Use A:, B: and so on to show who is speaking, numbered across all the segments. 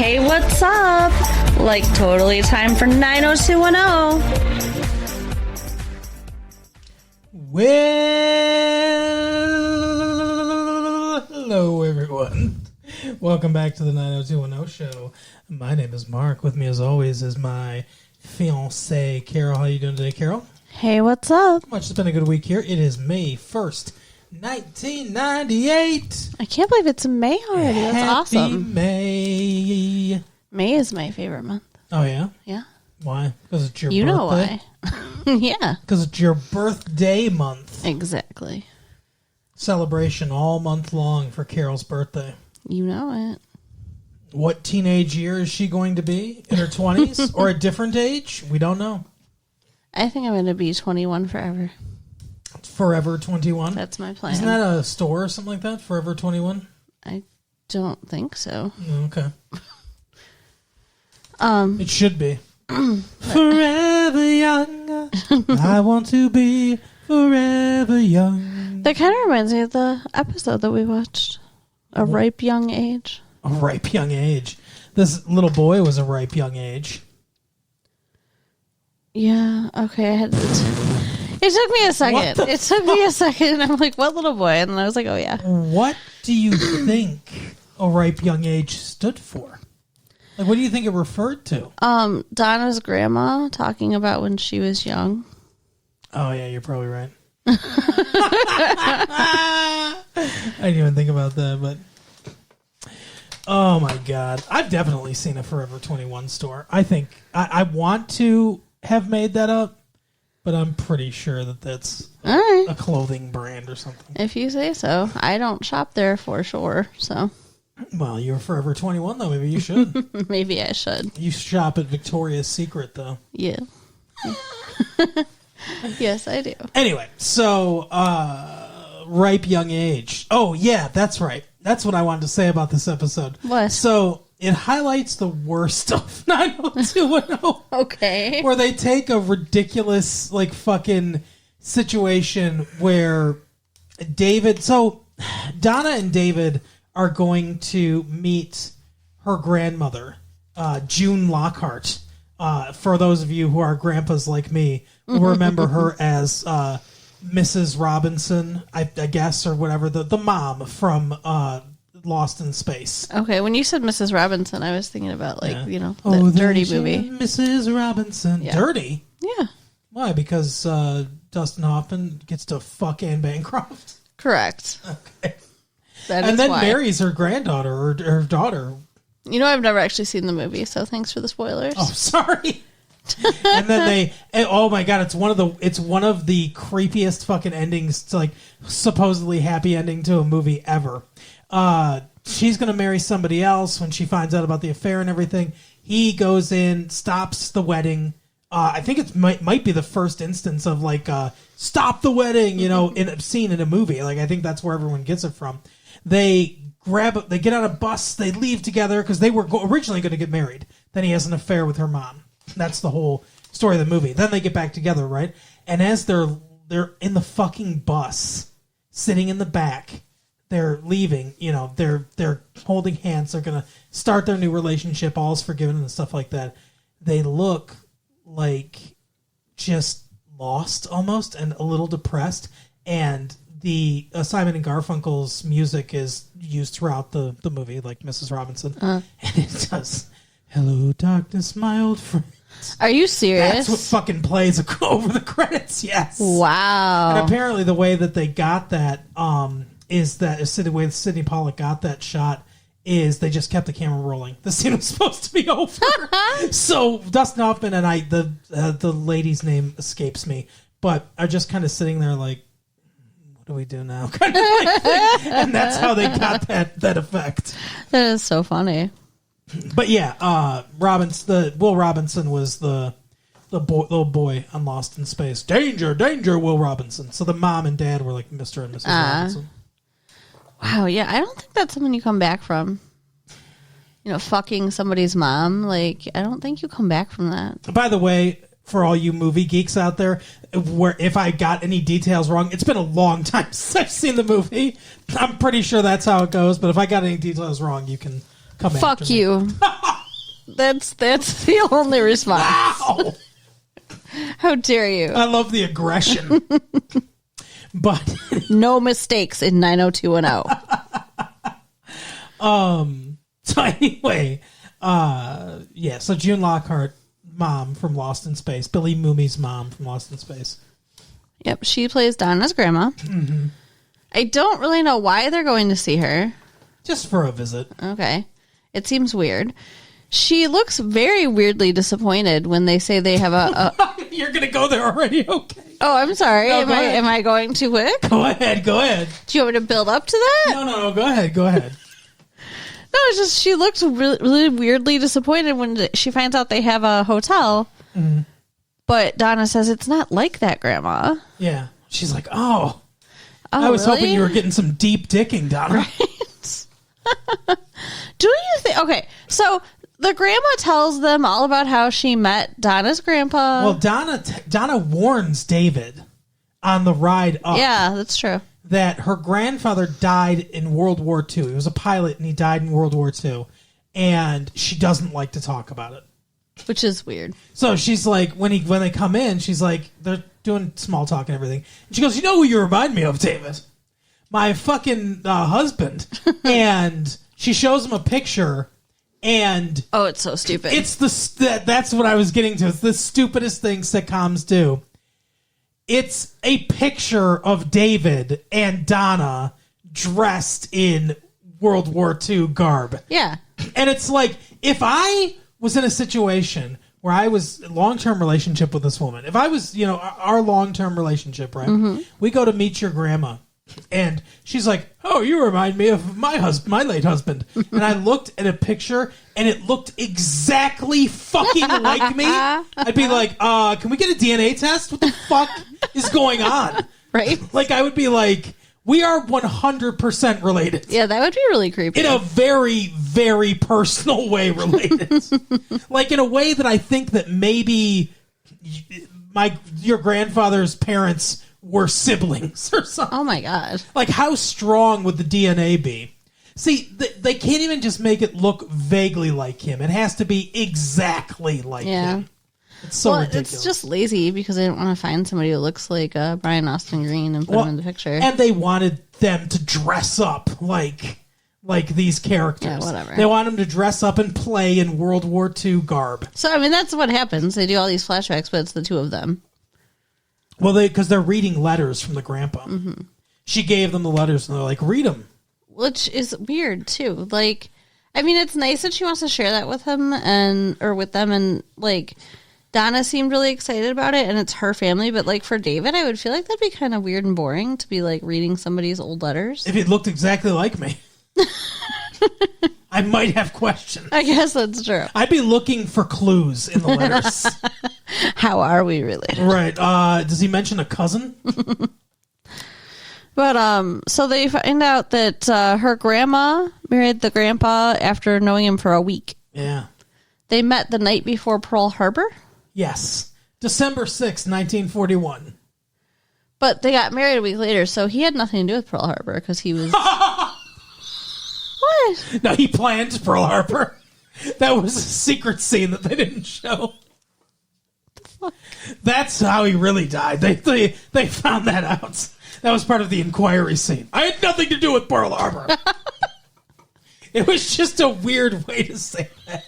A: Hey, what's up? Like, totally time for 90210.
B: Well, hello everyone. Welcome back to the 90210 show. My name is Mark. With me as always is my fiancée, Carol. How are you doing today, Carol?
A: Hey, what's up?
B: Much. It's been a good week here. It is May 1st, 1998.
A: I can't believe it's May already. That's
B: Happy
A: awesome.
B: May.
A: May is my favorite month.
B: Oh, yeah?
A: Yeah.
B: Why? Because it's your
A: You
B: birthday?
A: know why. Yeah.
B: Because it's your birthday month.
A: Exactly.
B: Celebration all month long for Carol's birthday.
A: You know it.
B: What teenage year is she going to be? In her 20s? Or a different age? We don't know.
A: I think I'm going to be 21 forever.
B: Forever 21?
A: That's my plan.
B: Isn't that a store or something like that? Forever 21?
A: I don't think so.
B: Okay. It should be. Forever young. I want to be forever young.
A: That kind of reminds me of the episode that we watched. A ripe young age.
B: A ripe young age. This little boy was a ripe young age.
A: Yeah, okay. It took me a second. It took me a second. I'm like, what little boy? And then I was like, oh, yeah.
B: What do you think a ripe young age stood for? Like, what do you think it referred to?
A: Donna's grandma talking about when she was young.
B: Oh, yeah, you're probably right. I didn't even think about that, but... Oh, my God. I've definitely seen a Forever 21 store. I think... I want to have made that up, but I'm pretty sure that that's
A: All right.
B: a clothing brand or something.
A: If you say so. I don't shop there for sure, so
B: Well, you're Forever 21, though. Maybe you should.
A: maybe I should.
B: You shop at Victoria's Secret, though.
A: Yeah. Yes, I do.
B: Anyway, so ripe young age. Oh, yeah, that's right. That's what I wanted to say about this episode.
A: What?
B: So it highlights the worst of 90210.
A: Okay.
B: Where they take a ridiculous, like, fucking situation where David... So Donna and David are going to meet her grandmother, June Lockhart. For those of you who are grandpas like me, who remember her as Mrs. Robinson, I guess, or whatever, the mom from Lost in Space.
A: Okay, when you said Mrs. Robinson, I was thinking about, like, the
B: there
A: dirty
B: she
A: movie.
B: is, Mrs. Robinson.
A: Yeah.
B: Dirty?
A: Yeah.
B: Why? Because Dustin Hoffman gets to fuck Anne Bancroft?
A: Correct.
B: Okay.
A: That
B: And
A: is
B: then
A: why.
B: marries her granddaughter or her daughter.
A: I've never actually seen the movie, so thanks for the spoilers.
B: Oh, sorry. And then oh my God, it's one of the creepiest fucking endings to, like, supposedly happy ending to a movie ever. She's going to marry somebody else when she finds out about the affair and everything. He goes in, stops the wedding. I think it might be the first instance of, like, stop the wedding, in a scene in a movie. Like, I think that's where everyone gets it from. They get on a bus, they leave together because they were originally going to get married. Then he has an affair with her mom. That's the whole story of the movie. Then they get back together, right? And as they're in the fucking bus, sitting in the back, they're leaving, they're holding hands, they're going to start their new relationship, all's forgiven and stuff like that. They look like just lost almost and a little depressed, and the Simon and Garfunkel's music is used throughout the movie, like Mrs. Robinson. And it does, "Hello, darkness, my old friend."
A: Are you serious?
B: That's what fucking plays over the credits, yes.
A: Wow.
B: And apparently the way that they got that is the way Sidney Pollack got that shot is they just kept the camera rolling. The scene was supposed to be over. So Dustin Hoffman and the lady's name escapes me, but are just kind of sitting there like, what do we do now? Kind of like thing. And that's how they got that effect.
A: That is so funny.
B: But yeah, Will Robinson was the little boy on Lost in Space. Danger, danger, Will Robinson. So the mom and dad were like Mr. and Mrs. Robinson.
A: Wow, yeah, I don't think that's something you come back from. Fucking somebody's mom. Like, I don't think you come back from that.
B: By the way, for all you movie geeks out there, where if I got any details wrong, it's been a long time since I've seen the movie. I'm pretty sure that's how it goes, but if I got any details wrong, you can come after me.
A: Fuck you. That's the only response.
B: Wow!
A: How dare you?
B: I love the aggression. But
A: no mistakes in 90210.
B: so anyway, so June Lockhart, mom from Lost in Space, Billy Mooney's mom from Lost in Space.
A: Yep, she plays Donna's grandma. Mm-hmm. I don't really know why they're going to see her.
B: Just for a visit.
A: Okay. It seems weird. She looks very weirdly disappointed when they say they have a
B: You're going to go there already? Okay.
A: Oh, I'm sorry.
B: No,
A: am I going too quick?
B: Go ahead.
A: Do you want me to build up to that?
B: No. Go ahead.
A: No, it's just she looks really, really weirdly disappointed when she finds out they have a hotel. Mm-hmm. But Donna says it's not like that, Grandma.
B: Yeah. She's like, I was
A: really?
B: hoping you were getting some deep dicking, Donna.
A: Right? Do you think... Okay, so the grandma tells them all about how she met Donna's grandpa.
B: Well, Donna warns David on the ride up.
A: Yeah, that's true.
B: That her grandfather died in World War II. He was a pilot and he died in World War II. And she doesn't like to talk about it.
A: Which is weird.
B: So she's like, when they come in, she's like, they're doing small talk and everything. And she goes, you know who you remind me of, David? My fucking husband. And she shows him a picture. And
A: oh, it's so stupid.
B: It's that's what I was getting to. It's the stupidest thing sitcoms do. It's a picture of David and Donna dressed in World War II garb.
A: Yeah.
B: And it's like, if I was in a situation where I was in a long-term relationship with this woman, if I was, our long-term relationship, right? Mm-hmm. We go to meet your grandma. And she's like, oh, you remind me of my late husband. And I looked at a picture, and it looked exactly fucking like me. I'd be like, can we get a DNA test? What the fuck is going on?
A: Right?
B: Like, I would be like, we are 100% related.
A: Yeah, that would be really creepy.
B: In a very, very personal way related. Like, in a way that I think that maybe your grandfather's parents were siblings or something.
A: Oh my god.
B: Like, how strong would the DNA be? See, they can't even just make it look vaguely like him. It has to be exactly like him. It's so ridiculous. It's
A: just lazy because they didn't want to find somebody who looks like Brian Austin Green and put him in the picture.
B: And they wanted them to dress up like these characters.
A: Yeah, whatever.
B: They want them to dress up and play in World War II garb.
A: So, I mean, that's what happens. They do all these flashbacks, but it's the two of them.
B: Well, because they're reading letters from the grandpa. Mm-hmm. She gave them the letters, and they're like, read them.
A: Which is weird, too. Like, I mean, it's nice that she wants to share that with him or with them, and, like, Donna seemed really excited about it, and it's her family, but, like, for David, I would feel like that'd be kind of weird and boring to be, like, reading somebody's old letters.
B: If it looked exactly like me. I might have questions.
A: I guess that's true.
B: I'd be looking for clues in the letters.
A: How are we related?
B: Right. Does he mention a cousin?
A: But so they find out that her grandma married the grandpa after knowing him for a week.
B: Yeah.
A: They met the night before Pearl Harbor?
B: Yes. December 6th, 1941.
A: But they got married a week later, so he had nothing to do with Pearl Harbor because he was... What?
B: No, he planned Pearl Harbor. That was a secret scene that they didn't show. That's how he really died. They found that out. That was part of the inquiry scene. I had nothing to do with Pearl Harbor. It was just a weird way to say that.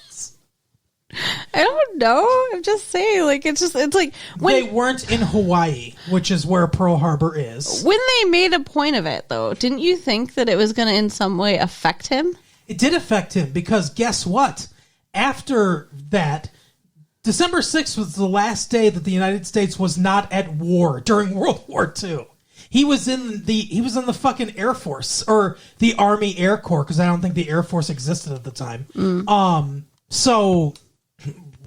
A: I don't know. I'm just saying, like, it's like when
B: they weren't in Hawaii, which is where Pearl Harbor is.
A: When they made a point of it, though, didn't you think that it was going to in some way affect him?
B: It did affect him because guess what? After that, December 6th was the last day that the United States was not at war during World War II. He was in the fucking Air Force or the Army Air Corps because I don't think the Air Force existed at the time. So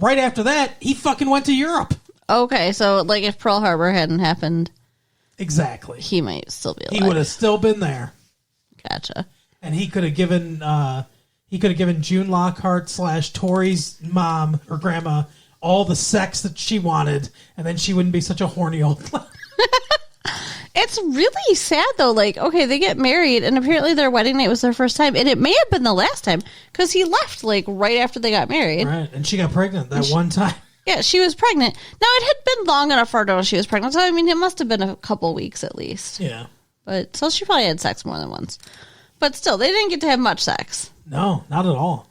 B: right after that, he fucking went to Europe.
A: Okay, so like if Pearl Harbor hadn't happened,
B: exactly,
A: he might still be alive.
B: He would have still been there.
A: Gotcha.
B: And he could have given June Lockhart / Tori's mom or grandma all the sex that she wanted, and then she wouldn't be such a horny old lady.
A: It's really sad though. Like, okay, they get married, and apparently their wedding night was their first time, and it may have been the last time because he left like right after they got married.
B: Right, and she got pregnant that one time.
A: Yeah, she was pregnant. Now it had been long enough for her to know she was pregnant, so I mean, it must have been a couple weeks at least.
B: Yeah.
A: But so she probably had sex more than once. But still, they didn't get to have much sex.
B: No, not at all.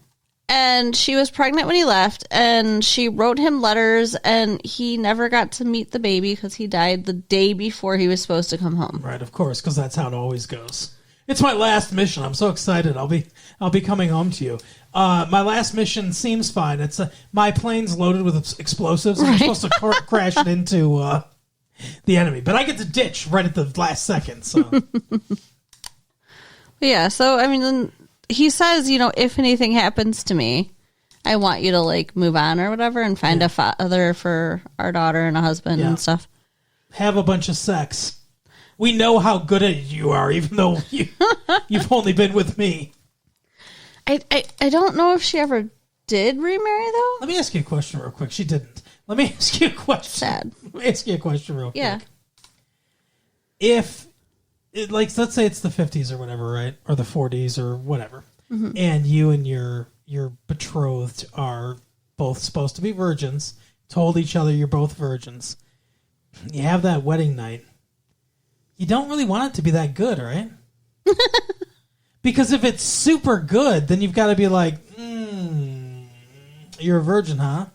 A: And she was pregnant when he left, and she wrote him letters, and he never got to meet the baby because he died the day before he was supposed to come home.
B: Right, of course, because that's how it always goes. It's my last mission. I'm so excited. I'll be coming home to you. My last mission seems fine. It's my plane's loaded with explosives, and I'm supposed to crash it into the enemy, but I get to ditch right at the last second. So,
A: yeah. So I mean, then he says, you know, if anything happens to me, I want you to like move on or whatever, and find a father for our daughter and a husband and stuff.
B: Have a bunch of sex. We know how good at it you are, even though you've only been with me.
A: I don't know if she ever did remarry though.
B: Let me ask you a question real quick. She didn't. Let me ask you a question.
A: Sad.
B: Let me ask you a question real
A: Yeah.
B: quick. If, let's say it's the 50s or whatever, right? Or the 40s or whatever. Mm-hmm. And you and your betrothed are both supposed to be virgins, told each other you're both virgins. You have that wedding night. You don't really want it to be that good, right? Because if it's super good, then you've got to be like, you're a virgin, huh?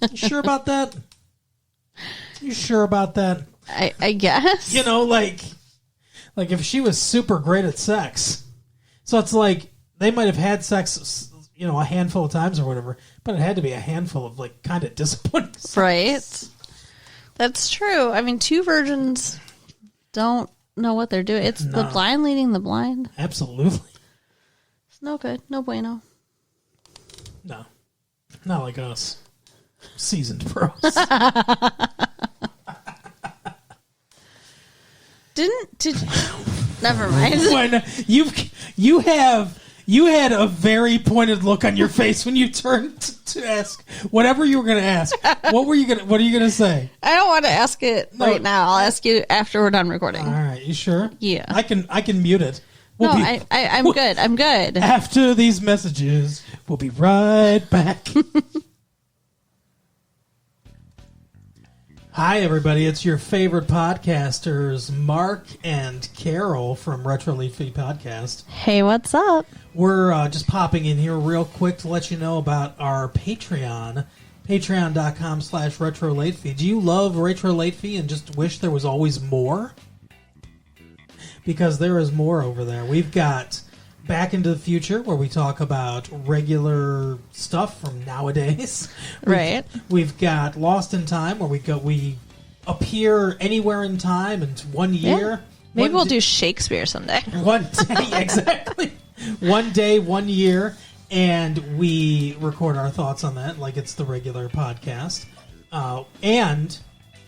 B: You sure about that? You sure about that?
A: I guess.
B: You know, like if she was super great at sex. So it's like they might have had sex, you know, a handful of times or whatever, but it had to be a handful of like kind of disappointing sex.
A: Right. That's true. I mean, two virgins don't know what they're doing. It's the blind leading the blind.
B: Absolutely.
A: It's no good. No bueno.
B: No. Not like us. Seasoned pros.
A: Never mind.
B: When you had a very pointed look on your face when you turned to ask whatever you were going to ask. What are you going to say?
A: I don't want to ask it right now. I'll ask you after we're done recording.
B: All right, you sure?
A: Yeah.
B: I can mute it.
A: I'm good. I'm good.
B: After these messages, we'll be right back. Hi, everybody. It's your favorite podcasters, Mark and Carol from Retro Late Fee Podcast.
A: Hey, what's up?
B: We're just popping in here real quick to let you know about our Patreon, patreon.com/Retro Late Fee. Do you love Retro Late Fee and just wish there was always more? Because there is more over there. We've got Back into the Future, where we talk about regular stuff from nowadays.
A: Right.
B: We've got Lost in Time, where we appear anywhere in time in 1 year.
A: Yeah. Maybe we'll do Shakespeare someday.
B: One day, exactly. 1 day, 1 year, and we record our thoughts on that like it's the regular podcast. And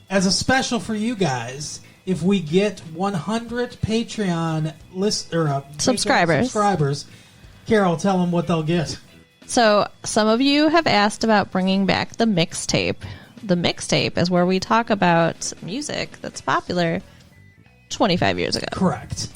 B: as a special for you guys, if we get 100 Patreon subscribers, Carol, tell them what they'll get.
C: So some of you have asked about bringing back the mixtape. The mixtape is where we talk about music that's popular 25 years ago.
B: Correct.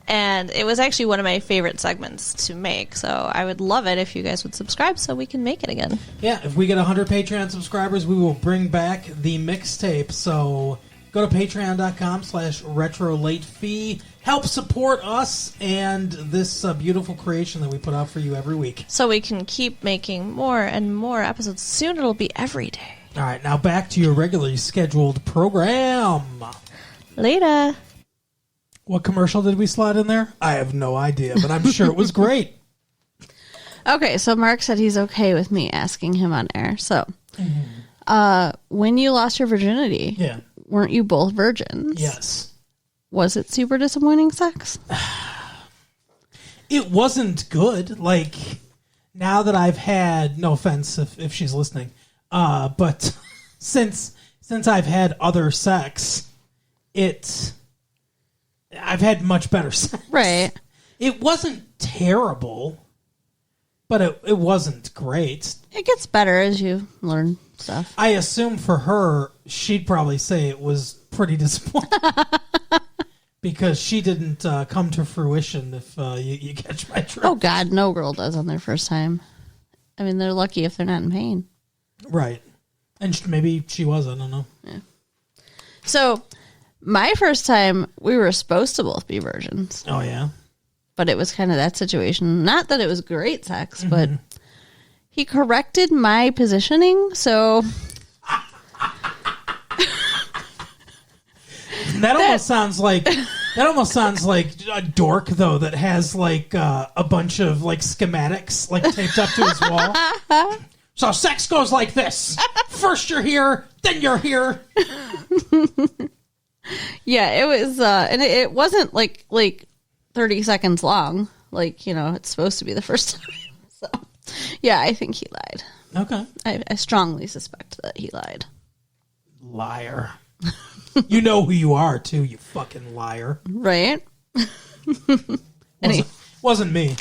C: And it was actually one of my favorite segments to make. So I would love it if you guys would subscribe so we can make it again.
B: Yeah, if we get 100 Patreon subscribers, we will bring back the mixtape. So go to patreon.com/Retro Late Fee. Help support us and this beautiful creation that we put out for you every week.
C: So we can keep making more and more episodes. Soon it'll be every day.
B: All right, now back to your regularly scheduled program.
C: Later.
B: What commercial did we slide in there? I have no idea, but I'm sure it was great.
A: Okay, so Mark said he's okay with me asking him on air. So, when you lost your virginity, weren't you both virgins?
B: Yes.
A: Was it super disappointing sex?
B: It wasn't good. Like, now that I've had, no offense if she's listening, but since I've had other sex, I've had much better sex.
A: Right.
B: It wasn't terrible, but it wasn't great.
A: It gets better as you learn stuff.
B: I assume for her, she'd probably say it was pretty disappointing. because she didn't come to fruition, if you catch my drift.
A: Oh, God, no girl does on their first time. I mean, they're lucky if they're not in pain.
B: Right. And maybe she was, I don't know.
A: Yeah. So, my first time, we were supposed to both be virgins.
B: Oh, yeah?
A: But it was kind of that situation. Not that it was great sex, but he corrected my positioning, so...
B: That almost sounds like a dork, though, that has like a bunch of like schematics like taped up to his wall. So sex goes like this: first you're here, then you're here.
A: Yeah, it was, and it wasn't like 30 seconds long, like, you know, it's supposed to be the first time. So, yeah, I think he lied.
B: Okay,
A: I strongly suspect that he lied.
B: Liar. You know who you are, too, you fucking liar.
A: Right?
B: Wasn't me.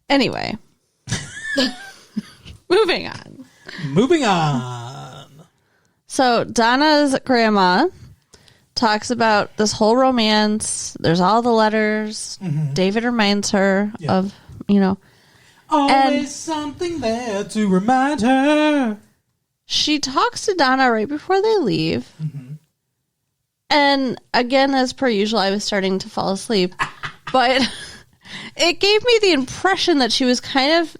A: Anyway. Moving on. So Donna's grandma talks about this whole romance. There's all the letters. David reminds her of, you know.
B: Always something there to remind her.
A: She talks to Donna right before they leave. And again, as per usual, I was starting to fall asleep. But it gave me the impression that she was kind of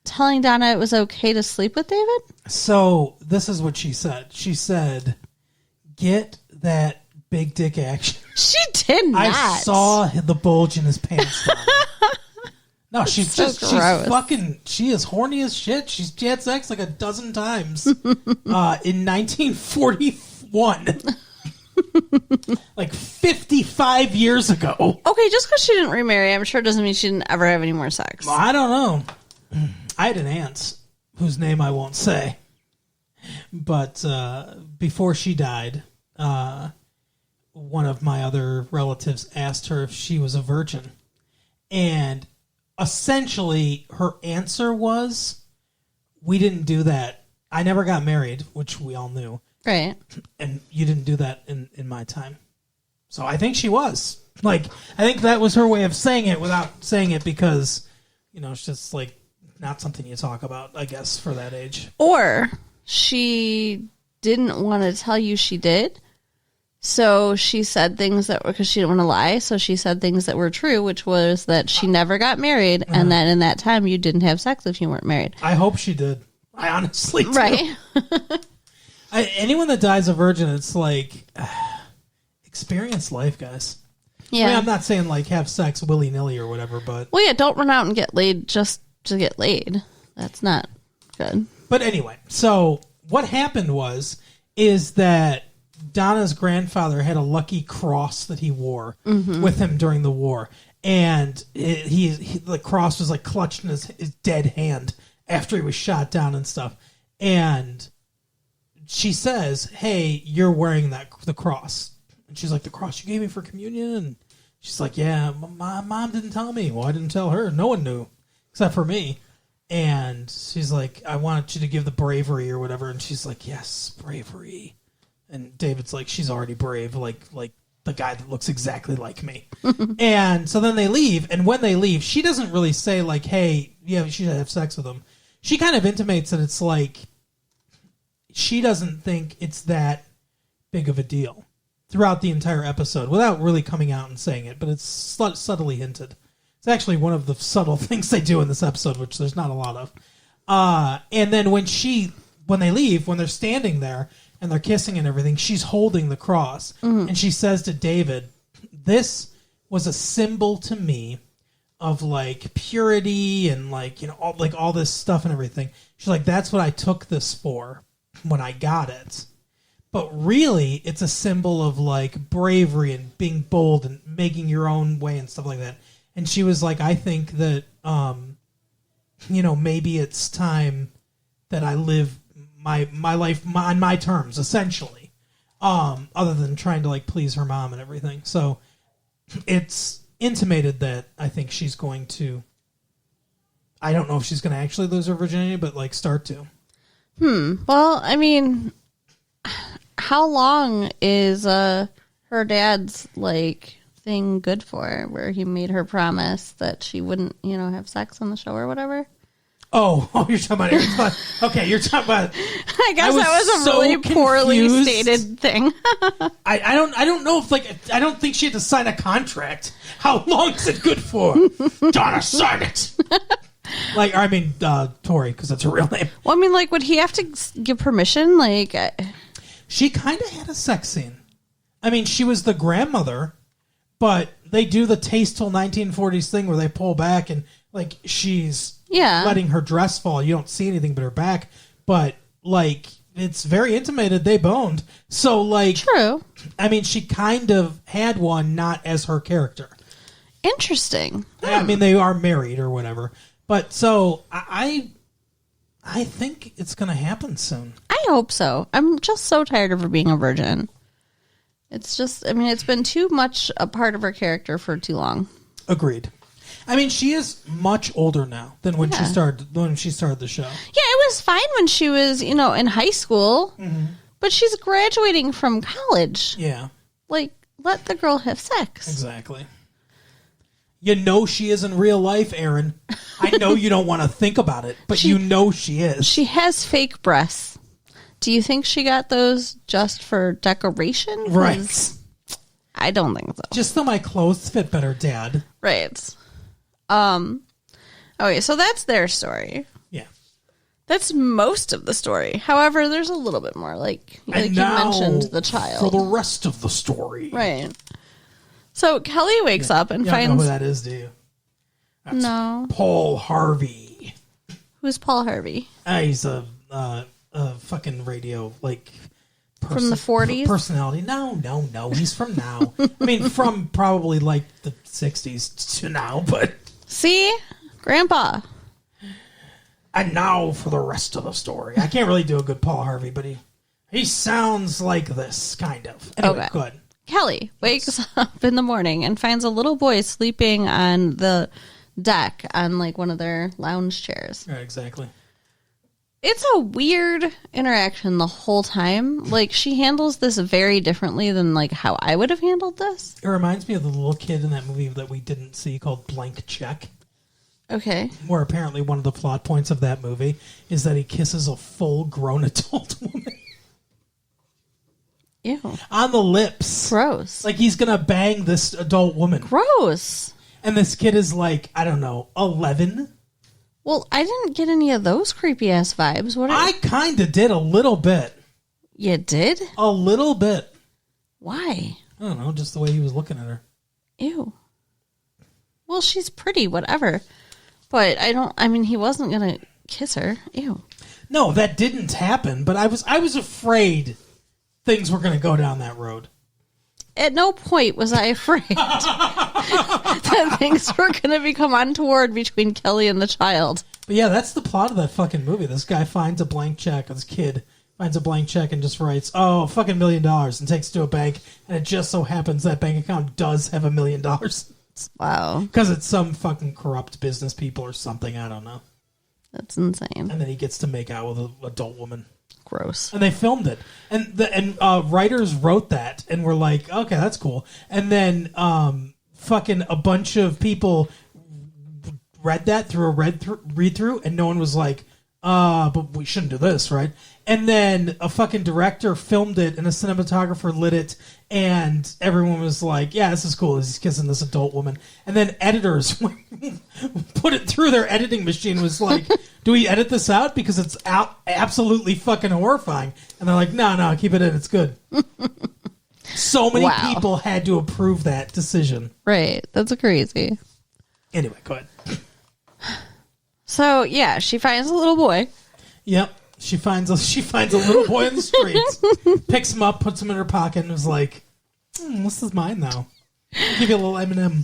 A: telling Donna it was okay to sleep with David. So
B: this is what she said. She said, get that big dick action.
A: She did not.
B: I saw the bulge in his pants. No, she's
A: so
B: fucking, she is horny as shit. She had sex like a dozen times in 1941. Like 55 years ago.
A: Okay, just because she didn't remarry, I'm sure doesn't mean she didn't ever have any more sex.
B: Well, I don't know. I had an aunt whose name I won't say. But before she died, one of my other relatives asked her if she was a virgin. And essentially, her answer was, we didn't do that. I never got married, which we all knew.
A: Right.
B: And you didn't do that in my time. So I think she was. Like, I think that was her way of saying it without saying it because, you know, it's just like not something you talk about, I guess, for that age.
A: Or she didn't want to tell you she did. So she said things that were, because she didn't want to lie, so she said things that were true, which was that she never got married, and that in that time you didn't have sex if you weren't married.
B: I hope she did. I honestly do.
A: Right.
B: Anyone that dies a virgin, it's like, experience life, guys.
A: Yeah.
B: I mean, I'm not saying like have sex willy-nilly or whatever, but...
A: Well, yeah, don't run out and get laid just to get laid. That's not good.
B: But anyway, so what happened is that Donna's grandfather had a lucky cross that he wore with him during the war. And the cross was like clutched in his dead hand after he was shot down and stuff. And she says, hey, you're wearing the cross. And she's like, the cross you gave me for communion? And she's like, yeah, my mom didn't tell me. Well, I didn't tell her. No one knew except for me. And she's like, I want you to give the bravery or whatever. And she's like, yes, bravery. And David's like, she's already brave, like the guy that looks exactly like me. And so then they leave. And when they leave, she doesn't really say like, hey, yeah, she should have sex with him. She kind of intimates that it's like, she doesn't think it's that big of a deal throughout the entire episode without really coming out and saying it. But it's subtly hinted. It's actually one of the subtle things they do in this episode, which there's not a lot of. And then when they leave, when they're standing there and they're kissing and everything, she's holding the cross. And she says to David, this was a symbol to me of like purity and like, you know, all this stuff and everything. She's like, that's what I took this for when I got it. But really, it's a symbol of like bravery and being bold and making your own way and stuff like that. And she was like, I think that, you know, maybe it's time that I live my life on my terms, essentially, other than trying to like please her mom and everything. So it's intimated that I think she's going to, I don't know if she's going to actually lose her virginity, but like start to.
A: Well, I mean, how long is her dad's like thing good for, where he made her promise that she wouldn't, have sex on the show or whatever.
B: Oh, you're talking about okay, you're talking about
A: I guess that was a
B: so
A: really poorly
B: confused.
A: stated thing.
B: I don't know if I don't think she had to sign a contract. How long is it good for? Donna, sign it. Tori, because that's her real name.
A: Well, I mean, like, would he have to give permission? Like,
B: She kind of had a sex scene. I mean, she was the grandmother, but they do the tasteful 1940s thing where they pull back and, like, she's letting her dress fall. You don't see anything but her back, but, like, it's very intimated. They boned. So, like...
A: True.
B: I mean, she kind of had one, not as her character.
A: Interesting.
B: I mean, they are married or whatever. But, so, I think it's going to happen soon.
A: I hope so. I'm just so tired of her being a virgin. It's just, I mean, it's been too much a part of her character for too long.
B: Agreed. I mean, she is much older now than when she started the show.
A: Yeah, it was fine when she was, in high school, but she's graduating from college.
B: Yeah.
A: Like, let the girl have sex.
B: Exactly. You know she is in real life, Aaron. I know you don't want to think about it, but you know she is.
A: She has fake breasts. Do you think she got those just for decoration? 'Cause
B: Right.
A: I don't think so.
B: Just so my clothes fit better, Dad.
A: Right. Okay, so that's their story.
B: Yeah.
A: That's most of the story. However, there's a little bit more, like you
B: now,
A: mentioned, the child.
B: For the rest of the story.
A: Right. So Kelly wakes up and
B: You don't know
A: finds...
B: who that is, do you? That's
A: No.
B: Paul Harvey.
A: Who's Paul Harvey?
B: He's a fucking radio, like...
A: From the 40s?
B: Personality. No. He's from now. I mean, from probably, like, the 60s to now, but...
A: See? Grandpa.
B: And now for the rest of the story. I can't really do a good Paul Harvey, but he sounds like this, kind of. Anyway,
A: Okay.
B: go ahead.
A: Kelly wakes up in the morning and finds a little boy sleeping on the deck on, like, one of their lounge chairs.
B: Right, exactly.
A: It's a weird interaction the whole time. Like, she handles this very differently than, like, how I would have handled this.
B: It reminds me of the little kid in that movie that we didn't see called Blank Check,
A: Okay.
B: where apparently one of the plot points of that movie is that he kisses a full-grown adult woman
A: Ew.
B: on the lips.
A: Gross.
B: Like he's going to bang this adult woman.
A: Gross.
B: And this kid is like, I don't know, 11?
A: Well, I didn't get any of those creepy ass vibes. What?
B: I kind of did a little bit.
A: You did?
B: A little bit.
A: Why?
B: I don't know, just the way he was looking at her.
A: Ew. Well, she's pretty, whatever. But I mean, he wasn't going to kiss her. Ew.
B: No, that didn't happen, but I was afraid things were going to go down that road.
A: At no point was I afraid that things were going to become untoward between Kelly and the child.
B: But yeah, that's the plot of that fucking movie. This guy finds a blank check, this kid finds a blank check and just writes, oh, fucking $1 million, and takes it to a bank, and it just so happens that bank account does have $1 million.
A: Wow.
B: Because it's some fucking corrupt business people or something, I don't know.
A: That's insane.
B: And then he gets to make out with an adult woman.
A: Gross.
B: And they filmed it. And writers wrote that and were like, okay, that's cool. And then fucking a bunch of people read that through a read-through, and no one was like, but we shouldn't do this, right? And then a fucking director filmed it, and a cinematographer lit it, and everyone was like, yeah, this is cool. He's kissing this adult woman. And then editors put it through their editing machine, was like, do we edit this out? Because it's absolutely fucking horrifying. And they're like, no, keep it in. It's good. So many people had to approve that decision.
A: Right. That's crazy.
B: Anyway, go ahead.
A: So, yeah, she finds a little boy.
B: Yep. She finds a little boy in the streets, picks him up, puts him in her pocket, and was like, this is mine now. I'll give you a little M&M.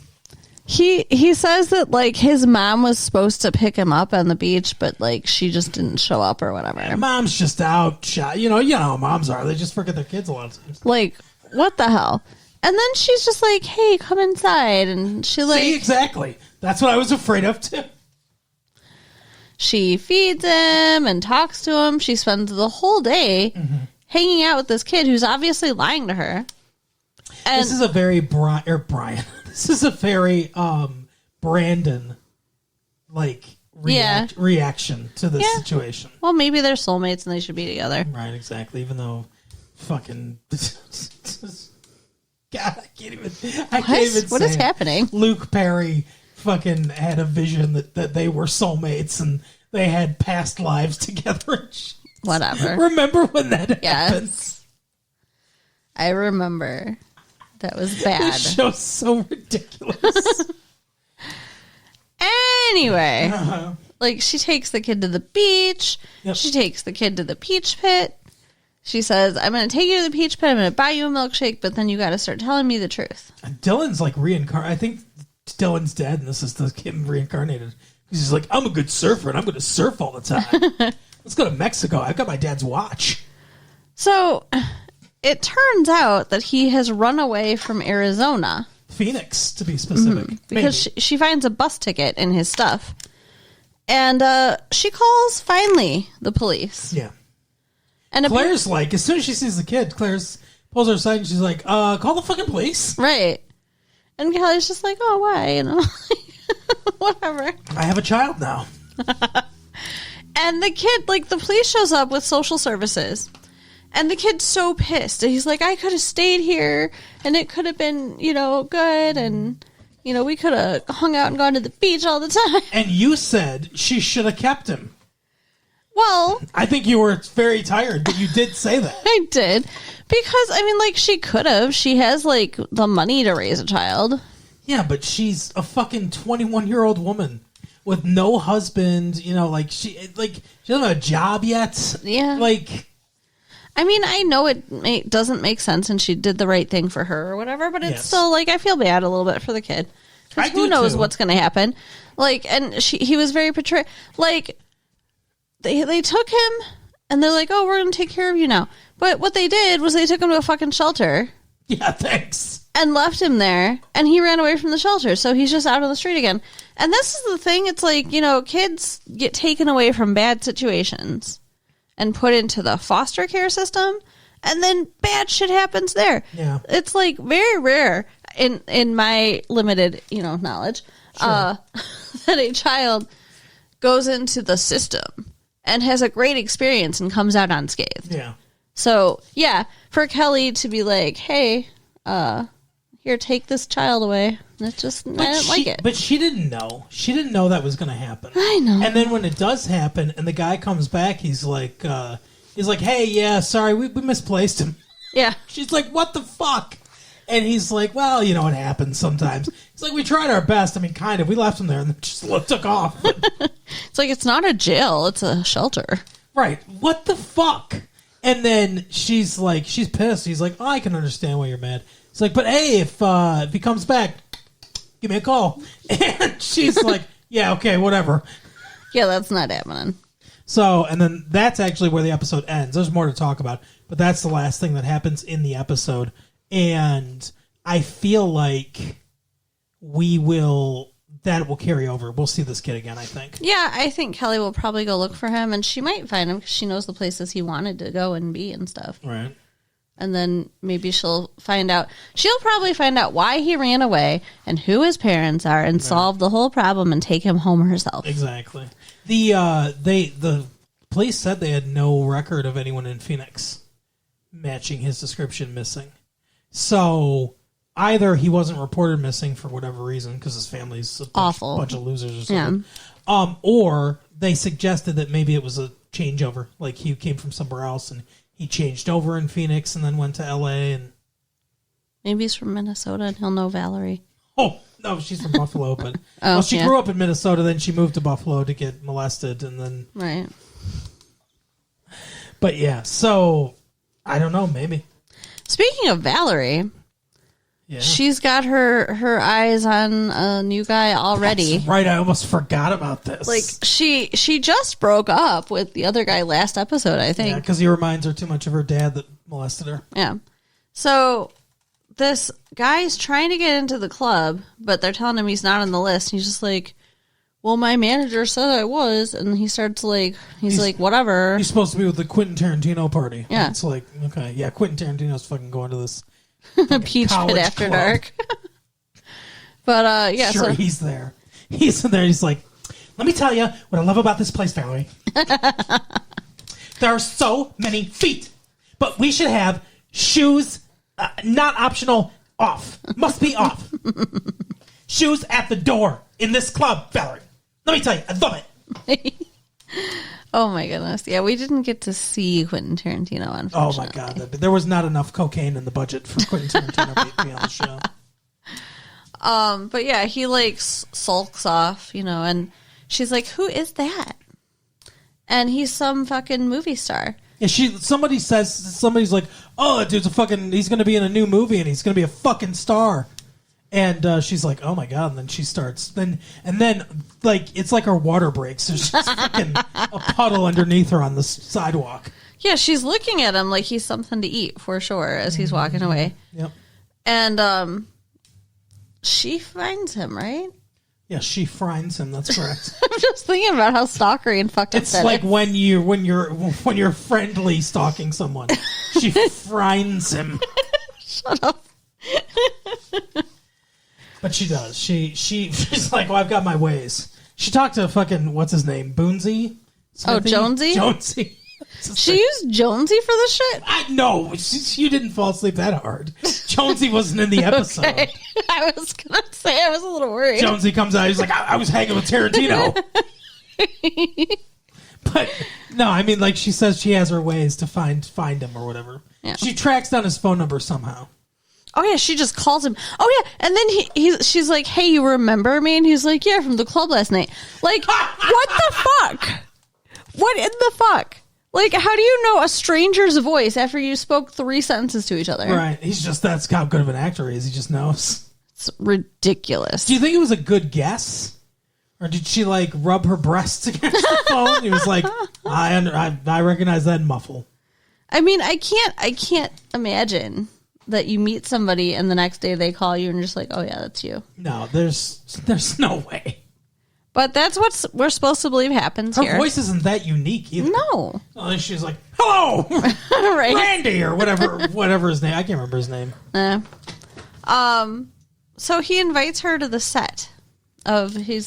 A: He says that, like, his mom was supposed to pick him up on the beach, but, like, she just didn't show up or whatever.
B: And mom's just out. You know how moms are. They just forget their kids a lot of times.
A: Like, what the hell? And then she's just like, hey, come inside. And she, like...
B: See, exactly. That's what I was afraid of, too.
A: She feeds him and talks to him. She spends the whole day hanging out with this kid who's obviously lying to her. And
B: This is a very Brian. This is a very Brandon like reaction to this situation.
A: well, maybe they're soulmates and they should be together.
B: Right, exactly. Even though fucking God, I can't even
A: What is
B: say it.
A: happening?
B: Luke Perry fucking had a vision that they were soulmates and they had past lives together.
A: Whatever.
B: Remember when that
A: Yes.
B: happened?
A: I remember. That was bad.
B: This show's so ridiculous.
A: Anyway,
B: Uh-huh.
A: like she takes the kid to the beach.
B: Yep.
A: She takes the kid to the peach pit. She says, I'm going to take you to the peach pit. I'm going to buy you a milkshake, but then you got to start telling me the truth.
B: Dylan's like reincarnated. I think Dylan's dead, and this is him reincarnated. He's like, I'm a good surfer, and I'm going to surf all the time. Let's go to Mexico. I've got my dad's watch.
A: So it turns out that he has run away from Arizona
B: Phoenix, to be specific.
A: because she finds a bus ticket in his stuff. And she calls, finally, the police.
B: Yeah.
A: And
B: Claire's like, as soon as she sees the kid, Claire's pulls her aside and she's like, call the fucking police.
A: right. And Kelly's just like, oh, why? You know, whatever.
B: I have a child now.
A: And the kid, like, the police shows up with social services. And the kid's so pissed. And he's like, I could have stayed here and it could have been, you know, good. And, you know, we could have hung out and gone to the beach all the time.
B: And you said she should have kept him.
A: Well,
B: I think you were very tired, but you did say that.
A: I did. Because, I mean, like, she could have. She has, like, the money to raise a child.
B: Yeah, but she's a fucking 21-year-old woman with no husband. You know, like, she doesn't have a job yet.
A: Yeah.
B: Like,
A: I mean, I know it doesn't make sense and she did the right thing for her or whatever, but it's
B: Yes.
A: still, like, I feel bad a little bit for the kid.
B: I
A: Because who
B: do,
A: knows
B: too.
A: what's going to happen. Like, and he was very portrayed. Like, they took him and they're like, oh, we're going to take care of you now. But what they did was they took him to a fucking shelter
B: yeah, thanks.
A: and left him there, and he ran away from the shelter, so he's just out on the street again. And this is the thing, it's like, you know, kids get taken away from bad situations and put into the foster care system, and then bad shit happens there.
B: Yeah.
A: It's like very rare in my limited, you know, knowledge, that a child goes into the system and has a great experience and comes out unscathed.
B: Yeah.
A: So, yeah, for Kelly to be like, hey, here, take this child away. That's just, I didn't like it.
B: But she didn't know. She didn't know that was going to happen.
A: I know.
B: And then when it does happen and the guy comes back, he's like, hey, yeah, sorry, we misplaced him.
A: Yeah.
B: She's like, what the fuck? And he's like, well, you know, it happens sometimes. He's like, we tried our best. I mean, kind of. We left him there and then just took off.
A: It's like, it's not a jail, it's a shelter.
B: Right. What the fuck? And then she's pissed. He's like, oh, I can understand why you're mad. He's like, but hey, if he comes back, give me a call. And she's like, yeah, okay, whatever.
A: Yeah, that's not happening.
B: So, and then that's actually where the episode ends. There's more to talk about, but that's the last thing that happens in the episode. And I feel like that will carry over. We'll see this kid again, I think.
A: Yeah, I think Kelly will probably go look for him, and she might find him because she knows the places he wanted to go and be and stuff.
B: Right.
A: And then maybe she'll probably find out why he ran away and who his parents are and solve the whole problem and take him home herself.
B: Exactly. The police said they had no record of anyone in Phoenix matching his description missing. So either he wasn't reported missing for whatever reason because his family's a bunch of losers or something. Yeah. Or they suggested that maybe it was a changeover, like he came from somewhere else and he changed over in Phoenix and then went to LA and
A: Maybe he's from Minnesota and he'll know Valerie.
B: Oh, no, she's from Buffalo, but she grew up in Minnesota, then she moved to Buffalo to get molested and then
A: Right.
B: But yeah, so I don't know, maybe.
A: Speaking of Valerie,
B: Yeah.
A: she's got her eyes on a new guy already.
B: That's right, I almost forgot about this.
A: Like she just broke up with the other guy last episode, I think.
B: Yeah, because he reminds her too much of her dad that molested her.
A: Yeah. So this guy's trying to get into the club, but they're telling him he's not on the list. He's just like, well, my manager said I was. And he starts like, he's like, whatever.
B: He's supposed to be with the Quentin Tarantino party.
A: Yeah.
B: It's like, okay, yeah, Quentin Tarantino's fucking going to this
A: Peach Pit
B: college
A: After
B: club.
A: Dark. But yeah,
B: Sure,
A: so
B: he's there. He's there. He's like, let me tell you what I love about this place, Valerie. There are so many feet, but we should have shoes, not optional, off. Must be off. Shoes at the door in this club, Valerie. Let me tell you, I love it.
A: oh my goodness, yeah, we didn't get to see Quentin Tarantino.
B: Oh
A: Unfortunately.
B: my God, there was not enough cocaine in the budget for Quentin Tarantino to be on the show.
A: But yeah, he like sulks off, and she's like, "Who is that?" And he's some fucking movie star.
B: Yeah, somebody's like, "Oh, that dude's he's going to be in a new movie and he's going to be a fucking star." And she's like, "Oh my God!" And then she starts, and then like it's like her water breaks. There's just fucking a puddle underneath her on the sidewalk.
A: Yeah, she's looking at him like he's something to eat for sure as he's walking away.
B: Yep.
A: And she finds him, right?
B: Yeah, she finds him. That's correct.
A: I'm just thinking about how stalkery and fucked up
B: It's
A: that
B: like
A: is.
B: when you're friendly stalking someone. She finds him.
A: Shut up.
B: But she does. She's like, well, I've got my ways. She talked to fucking what's his name, Boonsy.
A: Oh, Jonesy?
B: Jonesy.
A: She used Jonesy for the shit?
B: I know. You didn't fall asleep that hard. Jonesy wasn't in the episode.
A: Okay. I was going to say, I was a little worried.
B: Jonesy comes out. He's like, I was hanging with Tarantino. But no, I mean, like she says, she has her ways to find him or whatever.
A: Yeah.
B: She tracks down his phone number somehow.
A: Oh, yeah, she just calls him. Oh, yeah, and then she's like, hey, you remember me? And he's like, yeah, from the club last night. Like, what the fuck? What in the fuck? Like, how do you know a stranger's voice after you spoke 3 sentences to each other?
B: Right. That's how good of an actor he is. He just knows.
A: It's ridiculous.
B: Do you think it was a good guess? Or did she, like, rub her breasts against the phone? He was like, I recognize that muffle.
A: I mean, I can't imagine that you meet somebody and the next day they call you and you're just like, oh, yeah, that's you.
B: No, there's no way.
A: But that's what we're supposed to believe happens
B: Her
A: here.
B: voice isn't that unique either.
A: No.
B: Oh, she's like, hello,
A: Right.
B: Randy, or whatever his name. I can't remember his name.
A: So he invites her to the set of, he's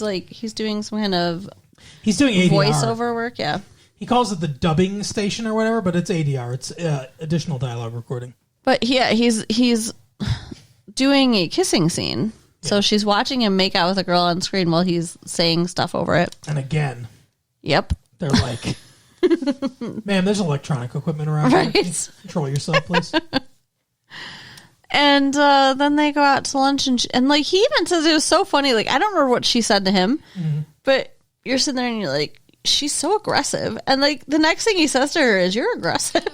A: doing some kind of
B: He's doing ADR.
A: voiceover work. Yeah.
B: He calls it the dubbing station or whatever, but it's ADR. It's additional dialogue recording.
A: But yeah, he's doing a kissing scene. So she's watching him make out with a girl on screen while he's saying stuff over it.
B: And again,
A: Yep.
B: they're like, ma'am, there's electronic equipment around
A: Right.
B: here. Control yourself, please.
A: And then they go out to lunch, and like he even says it was so funny. Like I don't remember what she said to him, but you're sitting there and you're like, she's so aggressive. And like the next thing he says to her is, "You're aggressive."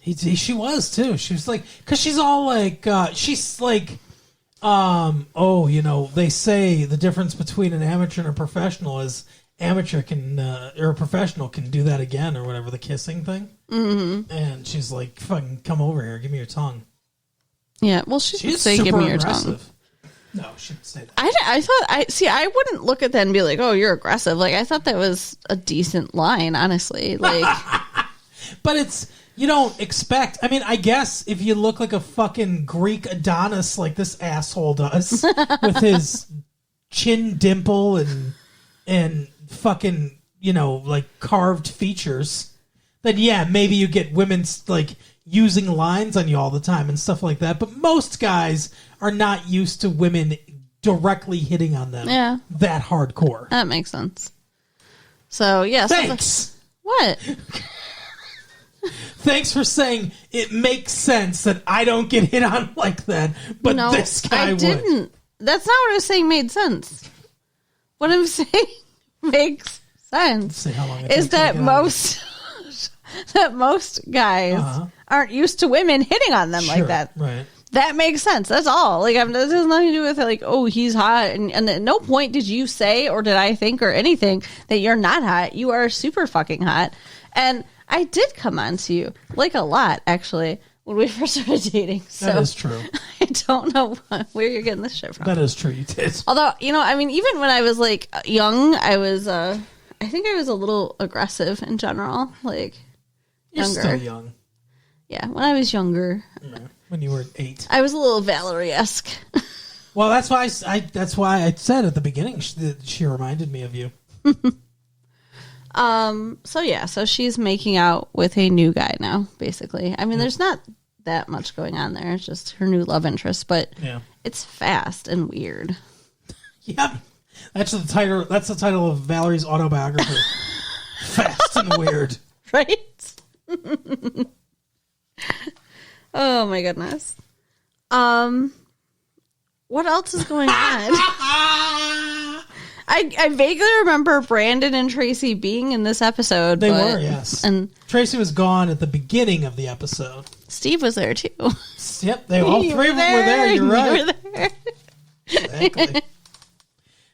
B: She was too. She was like, because she's all like, she's like, they say the difference between an amateur and a professional is amateur can or a professional can do that again or whatever, the kissing thing. Mm-hmm. And she's like, fucking come over here, give me your tongue.
A: Yeah. Well, she didn't
B: She's
A: say,
B: super
A: "Give me your
B: aggressive.
A: tongue."
B: No, she didn't say that.
A: I wouldn't look at that and be like, "Oh, you're aggressive." Like I thought that was a decent line, honestly. Like,
B: But it's, you don't expect, I mean, I guess if you look like a fucking Greek Adonis like this asshole does with his chin dimple and fucking, like carved features, then yeah, maybe you get women like using lines on you all the time and stuff like that. But most guys are not used to women directly hitting on them that hardcore.
A: that makes sense. So yeah.
B: Thanks.
A: What?
B: Thanks for saying it makes sense that I don't get hit on like that, but
A: No,
B: this guy
A: I
B: would.
A: didn't. That's not what I was saying made sense. What I'm saying makes sense
B: See how long it
A: is
B: takes me to
A: that
B: get out of
A: most guys
B: Uh-huh.
A: aren't used to women hitting on them like
B: Sure,
A: that.
B: right?
A: That makes sense. That's all. Like, this has nothing to do with like, oh, he's hot, and at no point did you say or did I think or anything that you're not hot. You are super fucking hot, and I did come on to you like a lot actually when we first started dating. So
B: That is true.
A: I don't know where you're getting this shit from.
B: That is true. You did.
A: Although, I mean, even when I was like young, I was, I think I was a little aggressive in general. Like,
B: You're
A: younger.
B: still young.
A: Yeah, when I was younger.
B: when you were 8.
A: I was a little Valerie-esque.
B: Well, that's why I said at the beginning that she reminded me of you.
A: So she's making out with a new guy now, basically. I mean, there's not that much going on there. It's just her new love interest, but it's fast and weird.
B: Yep. That's the title. That's the title of Valerie's autobiography. Fast and weird.
A: Right? Oh my goodness. What else is going on? I vaguely remember Brandon and Tracy being in this episode.
B: They were, yes.
A: And
B: Tracy was gone at the beginning of the episode.
A: Steve was there too.
B: Yep, all three of them were there. You're right.
A: You were there.
B: Exactly.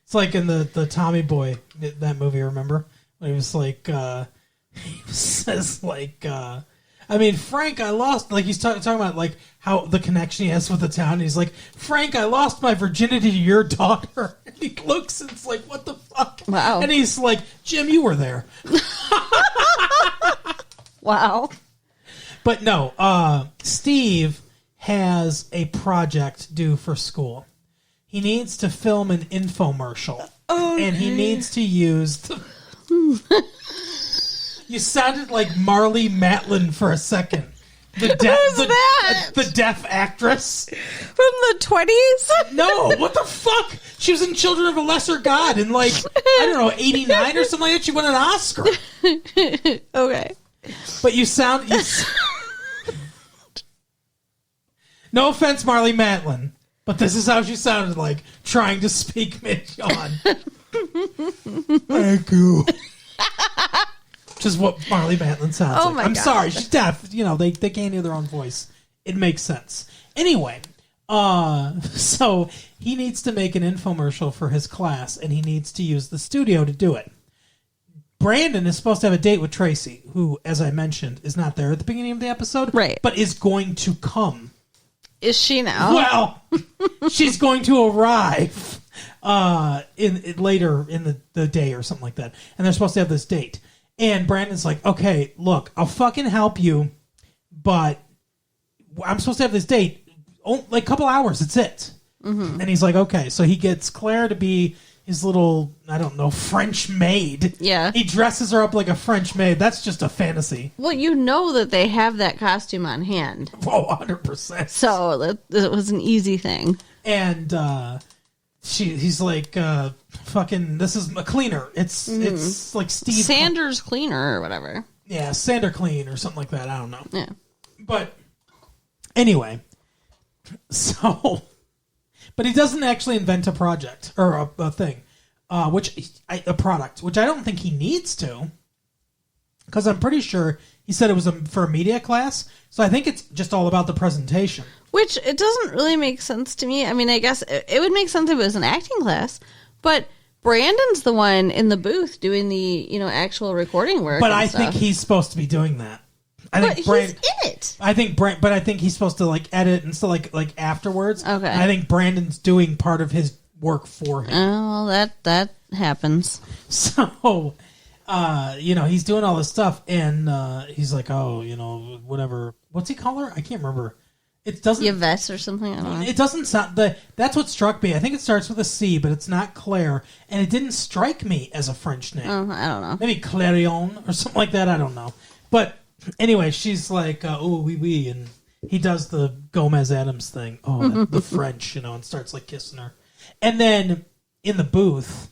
B: It's like in the Tommy Boy, that movie, remember? When he was like, he says like, I mean, Frank, I lost, like he's talking about like how the connection he has with the town. And he's like, Frank, I lost my virginity to your daughter. And he looks and it's like, what the fuck?
A: Wow.
B: And he's like, Jim, you were there.
A: Wow.
B: But no, Steve has a project due for school. He needs to film an infomercial. Okay. And he needs to use the... You sounded like Marlee Matlin for a second.
A: Who's that?
B: The deaf actress.
A: From the 20s?
B: No, what the fuck? She was in Children of a Lesser God in like, I don't know, 89 or something like that. She won an Oscar.
A: Okay.
B: But you sound... No offense, Marlee Matlin, but this is how she sounded like trying to speak mid-yawn. Thank you. Which is what Marlee Matlin sounds
A: Oh
B: like.
A: my
B: I'm
A: God.
B: sorry, she's deaf. You know, they can't hear their own voice. It makes sense. Anyway, so he needs to make an infomercial for his class, and he needs to use the studio to do it. Brandon is supposed to have a date with Tracy, who, as I mentioned, is not there at the beginning of the episode.
A: Right.
B: But is going to come.
A: Is she now?
B: Well, she's going to arrive in later in the day or something like that. And they're supposed to have this date. And Brandon's like, okay, look, I'll fucking help you, but I'm supposed to have this date. Oh, like a couple hours, that's it. Mm-hmm. And he's like, okay. So he gets Claire to be his little, I don't know, French maid.
A: Yeah.
B: He dresses her up like a French maid. That's just a fantasy.
A: Well, you know that they have that costume on hand.
B: Oh, 100%.
A: So it was an easy thing.
B: And he's like, fucking, this is a cleaner. It's like Steve
A: Sanders Cleaner or whatever.
B: Yeah, Sander Clean or something like that. I don't know.
A: Yeah.
B: But anyway, so, but he doesn't actually invent a project or a thing, a product, which I don't think he needs to, because I'm pretty sure he said it was for a media class. So I think it's just all about the presentation.
A: Which it doesn't really make sense to me. I mean, I guess it would make sense if it was an acting class, but Brandon's the one in the booth doing the actual recording work.
B: But
A: and
B: I
A: stuff.
B: think he's supposed to be doing that.
A: But he's in it.
B: I think he's supposed to like edit and stuff like afterwards.
A: Okay.
B: And I think Brandon's doing part of his work for him.
A: Oh, well, that happens.
B: So, he's doing all this stuff, and he's like, oh, whatever. What's he call her? I can't remember. It doesn't.
A: Yvette or something. I don't know.
B: It doesn't sound. That's what struck me. I think it starts with a C, but it's not Claire, and it didn't strike me as a French name.
A: Oh, I don't know.
B: Maybe Clarion or something like that. I don't know. But anyway, she's like, oh, oui, oui, and he does the Gomez Adams thing. Oh, the French, and starts like kissing her. And then in the booth,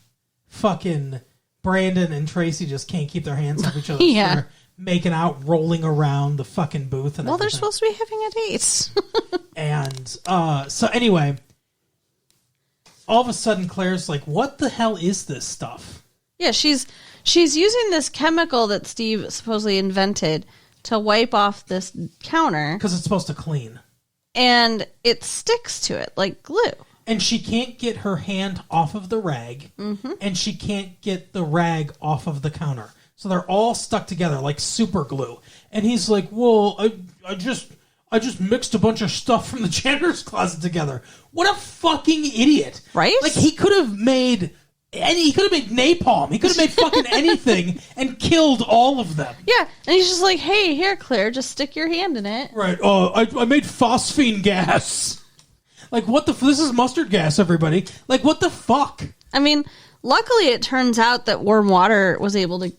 B: fucking Brandon and Tracy just can't keep their hands off each other.
A: Yeah.
B: They're making out, rolling around the fucking booth. And
A: Well, they're
B: everything.
A: supposed to be having a date.
B: And so anyway, all of a sudden Claire's like, what the hell is this stuff?
A: Yeah, she's using this chemical that Steve supposedly invented to wipe off this counter,
B: Because it's supposed to clean.
A: and it sticks to it like glue.
B: And she can't get her hand off of the rag, and she can't get the rag off of the counter. So they're all stuck together like super glue. And he's like, well, I just mixed a bunch of stuff from the janitor's closet together. What a fucking idiot.
A: Right?
B: Like, he could have made And he could have made napalm. He could have made fucking anything and killed all of them.
A: Yeah, and he's just like, hey, here, Claire, just stick your hand in it.
B: Right. I made phosphine gas. Like, what the... This is mustard gas, everybody. Like, what the fuck?
A: I mean, luckily it turns out that warm water was able to,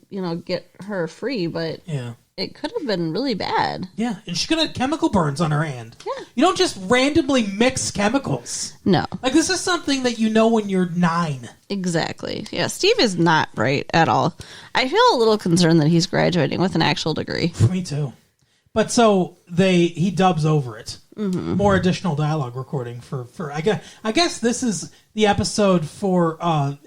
A: get her free, but
B: Yeah.
A: it could have been really bad.
B: Yeah, and she could have chemical burns on her hand.
A: Yeah.
B: You don't just randomly mix chemicals.
A: No,
B: Like, this is something that you know when you're 9.
A: exactly. Yeah, Steve is not bright at all. I feel a little concerned that he's graduating with an actual degree.
B: Me too. But so he dubs over it. Mm-hmm. More additional dialogue recording for I guess this is the episode for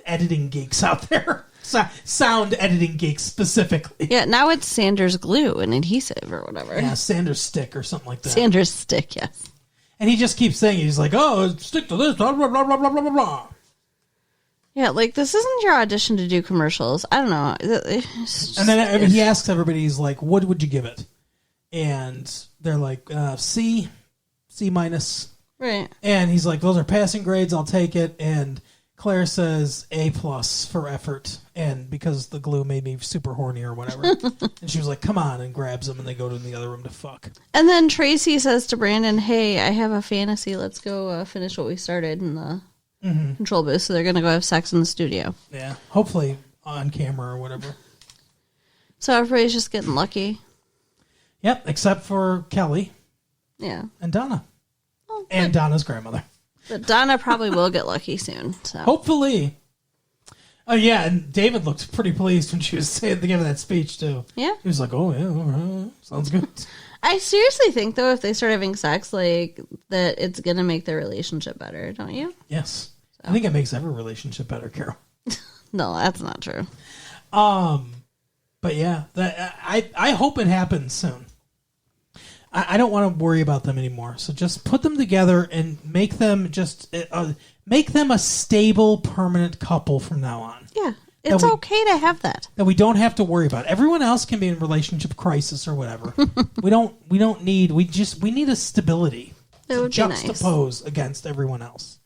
B: editing geeks out there. Sound editing geeks specifically.
A: Yeah, now it's Sanders glue and adhesive or whatever.
B: Yeah, Sanders stick or something like that.
A: Sanders stick, yes.
B: And he just keeps saying it. He's like, oh, stick to this, blah, blah, blah, blah, blah, blah, blah.
A: Yeah, like, this isn't your audition to do commercials. I don't know.
B: And then he asks everybody, he's like, what would you give it? And they're like, C minus.
A: Right.
B: And he's like, those are passing grades, I'll take it. And Claire says A plus for effort, and because the glue made me super horny or whatever. And she was like, come on, and grabs him, and they go to the other room to fuck.
A: And then Tracy says to Brandon, hey, I have a fantasy. Let's go finish what we started in the control booth. So they're going to go have sex in the studio.
B: Yeah, hopefully on camera or whatever.
A: So everybody's just getting lucky.
B: Yep, except for Kelly
A: Yeah.
B: and Donna.
A: Well,
B: And Donna's grandmother.
A: but Donna probably will get lucky soon. So.
B: Hopefully. Oh, yeah, and David looked pretty pleased when she was giving that speech, too.
A: Yeah.
B: He was like, oh, yeah, all right, sounds good.
A: I seriously think, though, if they start having sex, like, that it's going to make their relationship better, don't you?
B: Yes. I think it makes every relationship better, Carol.
A: No, that's not true.
B: But yeah, I hope it happens soon. I don't want to worry about them anymore. So just put them together and make them a stable, permanent couple from now on.
A: Yeah. It's okay to have that.
B: That we don't have to worry about. Everyone else can be in relationship crisis or whatever. we need a stability
A: That
B: to
A: would be nice.
B: juxtapose against everyone else.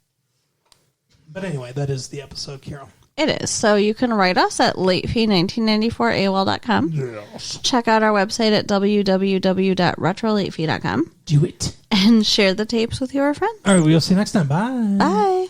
B: But anyway, that is the episode, Carol.
A: It is. So you can write us at latefee1994AOL.com.
B: Yes.
A: Check out our website at www.retrolatefee.com
B: Do it.
A: and share the tapes with your friends.
B: All right, we'll see you next time. Bye.
A: Bye.